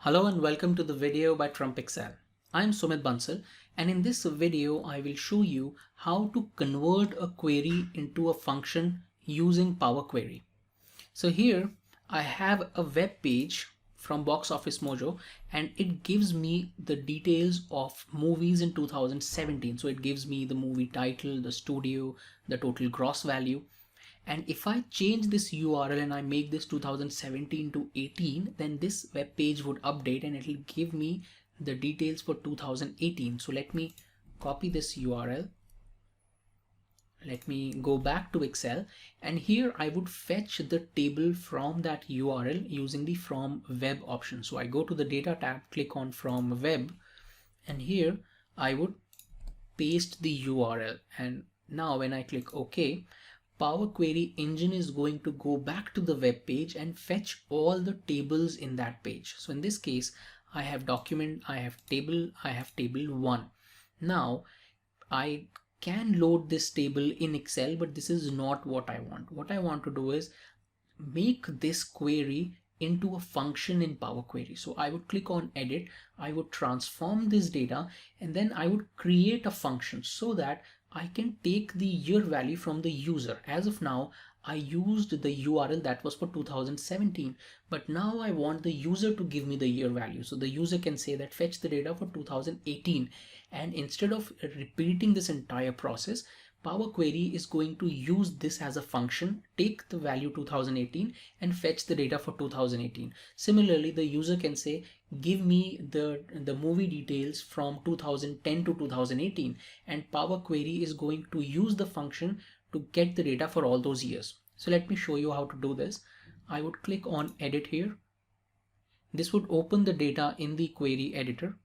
Hello and welcome to the video by TrumpExcel. I'm Sumit Bansal, and in this video I will show you how to convert a query into a function using Power Query. So here I have a web page from Box Office Mojo and it gives me the details of movies in 2017. So it gives me the movie title, the studio, the total gross value. And if I change this URL and I make this 2017 to 18, then this web page would update and it will give me the details for 2018. So let me copy this URL. Let me go back to Excel, and here I would fetch the table from that URL using the from web option. So I go to the data tab, click on from web, and here I would paste the URL. And now when I click OK, Power Query engine is going to go back to the web page and fetch all the tables in that page. So in this case, I have document, I have table 1. Now I can load this table in Excel, but this is not what I want. What I want to do is make this query into a function in Power Query. So I would click on edit, I would transform this data, and then I would create a function so that I can take the year value from the user. As of now, I used the URL that was for 2017, but now I want the user to give me the year value. So the user can say that fetch the data for 2018. And instead of repeating this entire process, Power Query is going to use this as a function, take the value 2018 and fetch the data for 2018. Similarly, the user can say, give me the movie details from 2010 to 2018, and Power Query is going to use the function to get the data for all those years. So let me show you how to do this. I would click on edit here. This would open the data in the query editor.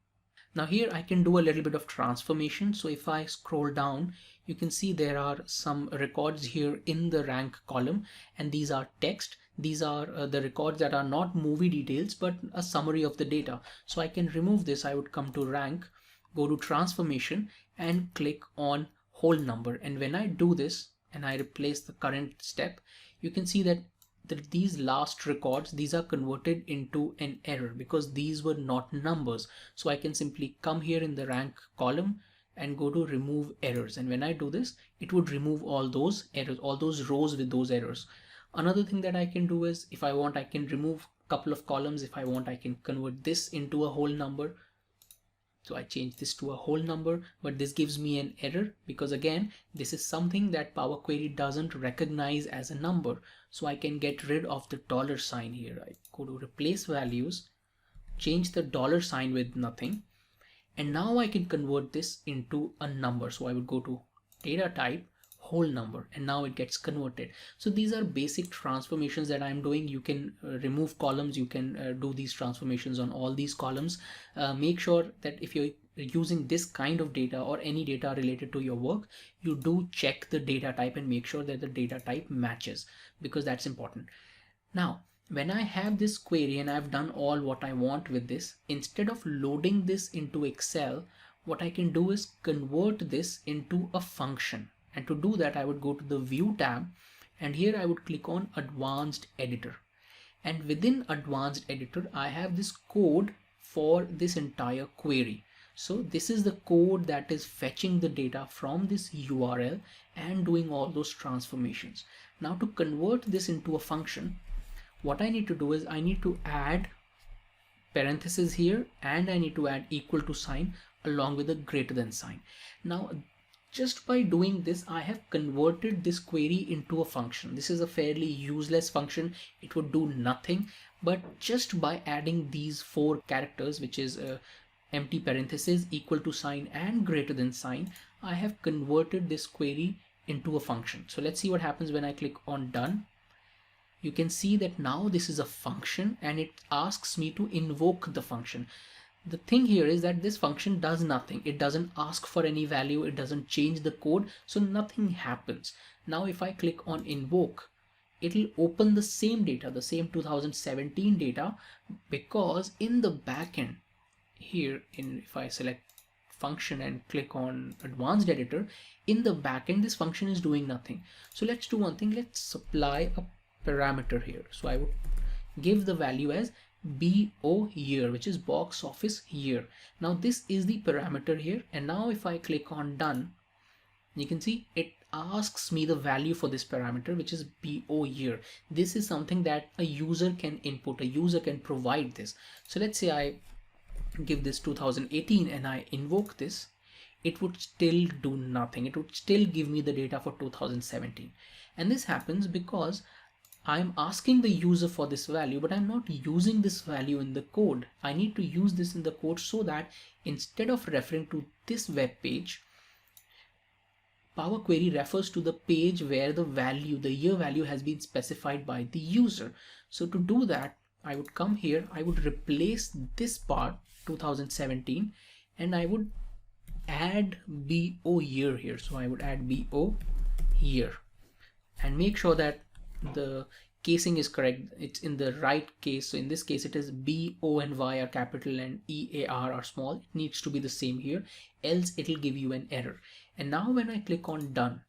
Now here I can do a little bit of transformation. So if I scroll down, you can see there are some records here in the rank column, and these are text. These are the records that are not movie details, but a summary of the data. So I can remove this. I would come to rank, go to transformation and click on whole number. And when I do this and I replace the current step, you can see that these last records, these are converted into an error because these were not numbers. So I can simply come here in the rank column and go to remove errors. And when I do this, it would remove all those errors, all those rows with those errors. Another thing that I can do is, if I want, I can remove a couple of columns. If I want, I can convert this into a whole number. So I change this to a whole number, but this gives me an error because again, this is something that Power Query doesn't recognize as a number. So I can get rid of the dollar sign here. I go to replace values, change the dollar sign with nothing. And now I can convert this into a number. So I would go to data type, whole number, and now it gets converted. So these are basic transformations that I'm doing. You can remove columns, you can do these transformations on all these columns. Make sure that if you're using this kind of data or any data related to your work, you do check the data type and make sure that the data type matches, because that's important. Now when I have this query and I've done all what I want with this, instead of loading this into Excel, what I can do is convert this into a function. And to do that, I would go to the View tab, and here I would click on Advanced Editor. And within Advanced Editor, I have this code for this entire query. So this is the code that is fetching the data from this URL and doing all those transformations. Now to convert this into a function, what I need to do is I need to add parentheses here, and I need to add equal to sign along with a greater than sign. Now just by doing this, I have converted this query into a function. This is a fairly useless function. It would do nothing, but just by adding these 4 characters, which is empty parentheses, equal to sign and greater than sign, I have converted this query into a function. So let's see what happens when I click on done. You can see that now this is a function and it asks me to invoke the function. The thing here is that this function does nothing. It doesn't ask for any value. It doesn't change the code. So nothing happens. Now if I click on invoke, it'll open the same data, the same 2017 data, because in the backend here, if I select function and click on advanced editor, in the backend, this function is doing nothing. So let's do one thing. Let's supply a parameter here. So I would give the value as BO year, which is box office year. Now this is the parameter here, and now if I click on done, you can see it asks me the value for this parameter, which is BO year. This is something that a user can input, a user can provide this. So let's say I give this 2018 and I invoke this, it would still do nothing. It would still give me the data for 2017. And this happens because I'm asking the user for this value, but I'm not using this value in the code. I need to use this in the code so that instead of referring to this web page, Power Query refers to the page where the value, the year value, has been specified by the user. So to do that, I would come here, I would replace this part 2017, and I would add BO year here. So I would add BO year and make sure that the casing is correct. It's in the right case. So in this case, it is B, O, and Y are capital and E, A, R are small. It needs to be the same here, else it'll give you an error. And now when I click on done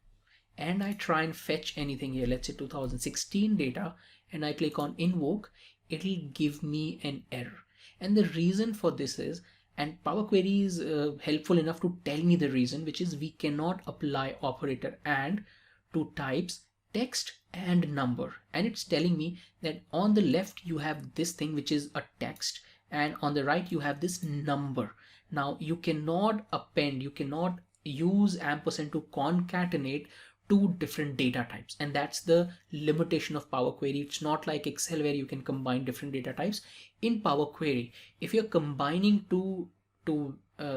and I try and fetch anything here, let's say 2016 data, and I click on invoke, it'll give me an error. And the reason for this is, and Power Query is helpful enough to tell me the reason, which is we cannot apply operator AND to types text and number. And it's telling me that on the left you have this thing which is a text, and on the right you have this number. Now you cannot append, you cannot use ampersand to concatenate two different data types, and that's the limitation of Power Query. It's not like Excel where you can combine different data types. In Power Query, if you're combining two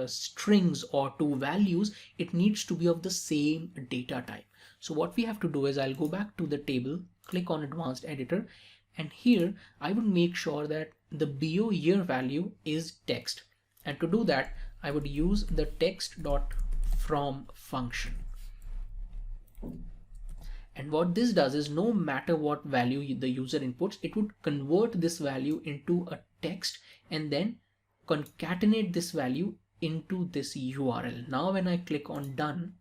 strings or two values, it needs to be of the same data type. So what we have to do is, I'll go back to the table, click on advanced editor, and here I would make sure that the BO year value is text. And to do that, I would use the text.from function. And what this does is, no matter what value the user inputs, it would convert this value into a text and then concatenate this value into this URL. Now when I click on done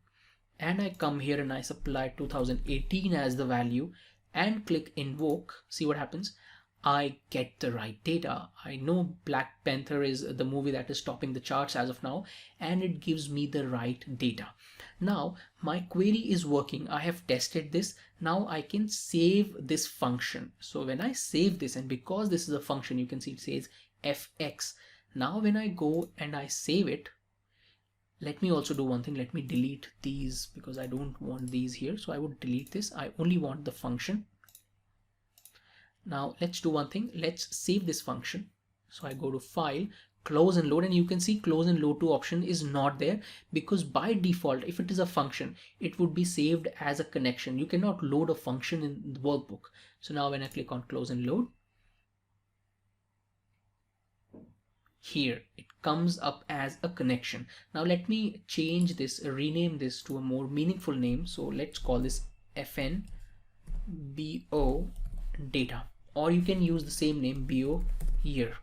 and I come here and I supply 2018 as the value and click invoke, see what happens. I get the right data. I know Black Panther is the movie that is topping the charts as of now, and it gives me the right data. Now my query is working. I have tested this. Now I can save this function. So when I save this, and because this is a function, you can see it says fx. Now when I go and I save it, let me also do one thing. Let me delete these because I don't want these here. So I would delete this. I only want the function. Now let's do one thing. Let's save this function. So I go to file, close and load, and you can see close and load to option is not there because by default, if it is a function, it would be saved as a connection. You cannot load a function in the workbook. So now when I click on close and load, here it comes up as a connection. Now let me change this, rename this to a more meaningful name. So let's call this FNBO data, or you can use the same name, BO year.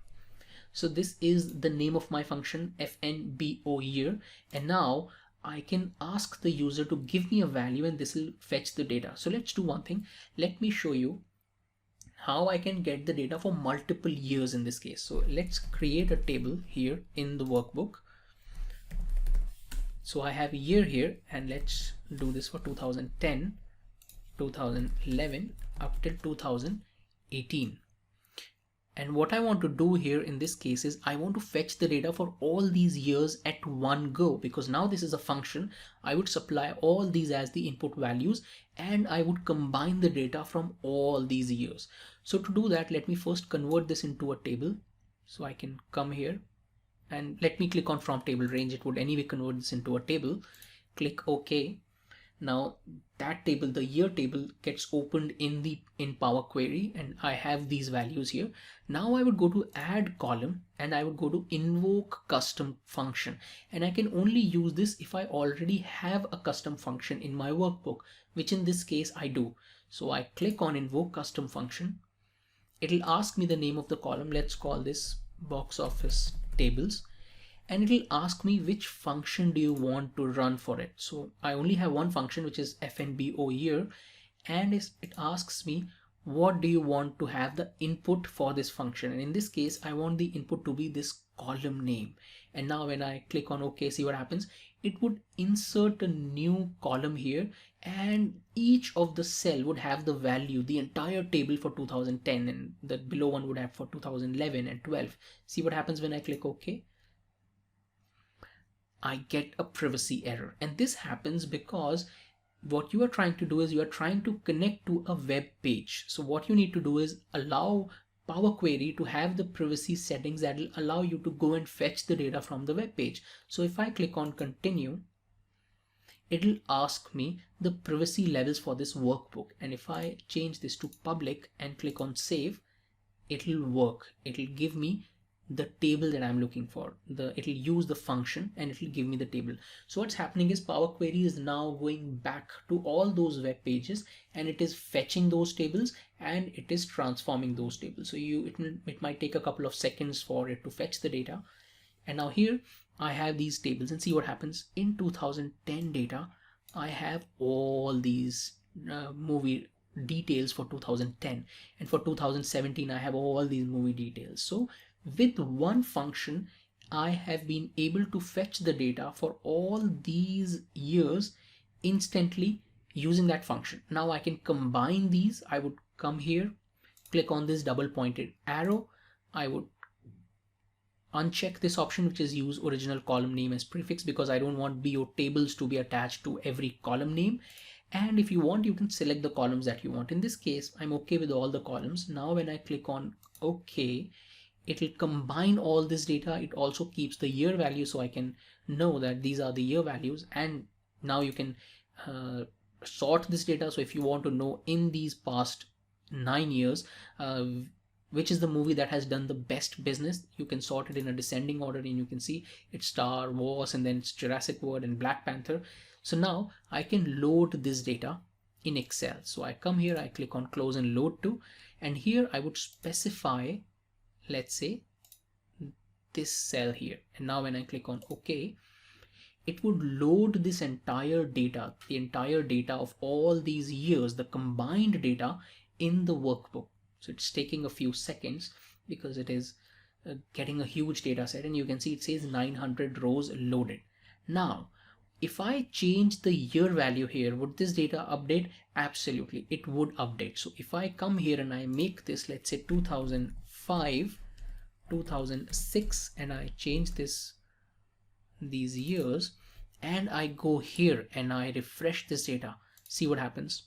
So this is the name of my function, FNBO year, and now I can ask the user to give me a value and this will fetch the data. So let's do one thing. Let me show you how I can get the data for multiple years in this case. So let's create a table here in the workbook. So I have a year here, and let's do this for 2010, 2011 up till 2018. And what I want to do here in this case is I want to fetch the data for all these years at one go, because now this is a function. I would supply all these as the input values and I would combine the data from all these years. So to do that, let me first convert this into a table. So I can come here and let me click on from table range. It would anyway convert this into a table. Click OK. Now that table, the year table, gets opened in Power Query, and I have these values here. Now I would go to add column and I would go to invoke custom function, and I can only use this if I already have a custom function in my workbook, which in this case I do. So I click on invoke custom function. It'll ask me the name of the column. Let's call this box office tables. And it will ask me which function do you want to run for it. So I only have one function, which is FNBO year, and it asks me what do you want to have the input for this function? And in this case, I want the input to be this column name. And now when I click on OK, see what happens. It would insert a new column here, and each of the cell would have the value, the entire table for 2010, and the below one would have for 2011 and 12. See what happens when I click OK? I get a privacy error. And this happens because what you are trying to do is you are trying to connect to a web page. So what you need to do is allow Power Query to have the privacy settings that will allow you to go and fetch the data from the web page. So if I click on continue, it will ask me the privacy levels for this workbook. And if I change this to public and click on save, it will work. It will give me the table that I'm looking for. It'll use the function and it'll give me the table. So what's happening is Power Query is now going back to all those web pages, and it is fetching those tables and it is transforming those tables. So it might take a couple of seconds for it to fetch the data. And now here I have these tables, and see what happens. In 2010 data, I have all these movie details for 2010, and for 2017 I have all these movie details. So with one function, I have been able to fetch the data for all these years instantly using that function. Now I can combine these. I would come here, click on this double pointed arrow. I would uncheck this option, which is use original column name as prefix, because I don't want BO tables to be attached to every column name. And if you want, you can select the columns that you want. In this case, I'm okay with all the columns. Now when I click on OK, it will combine all this data. It also keeps the year value, so I can know that these are the year values. And now you can sort this data. So if you want to know in these past 9 years, which is the movie that has done the best business, you can sort it in a descending order, and you can see it's Star Wars, and then it's Jurassic World and Black Panther. So now I can load this data in Excel. So I come here, I click on close and load to, and here I would specify, let's say, this cell here. And now when I click on OK, it would load this entire data, the entire data of all these years, the combined data in the workbook. So it's taking a few seconds because it is getting a huge data set, and you can see it says 900 rows loaded. Now, if I change the year value here, would this data update? Absolutely, it would update. So if I come here and I make this, let's say 2005, 2006, and I change these years, and I go here and I refresh this data, see what happens.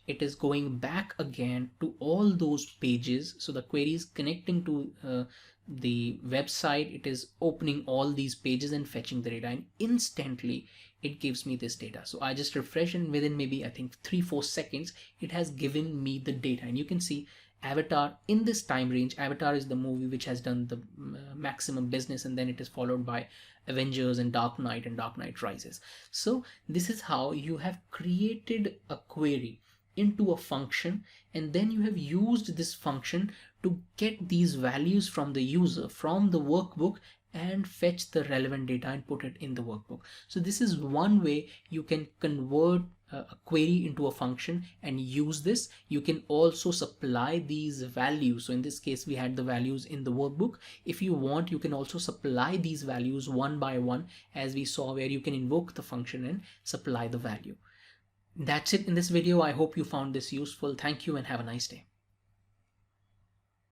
It is going back again to all those pages. So the query is connecting to the website. It is opening all these pages and fetching the data, and instantly it gives me this data. So I just refresh, and within maybe I think 3-4 seconds, it has given me the data. And you can see Avatar in this time range. Avatar is the movie which has done the maximum business, and then it is followed by Avengers and Dark Knight and Dark Knight Rises. So this is how you have created a query into a function, and then you have used this function to get these values from the user, from the workbook, and fetch the relevant data and put it in the workbook. So this is one way you can convert a query into a function and use this. You can also supply these values. So in this case, we had the values in the workbook. If you want, you can also supply these values one by one, as we saw, where you can invoke the function and supply the value. That's it in this video. I hope you found this useful. Thank you and have a nice day.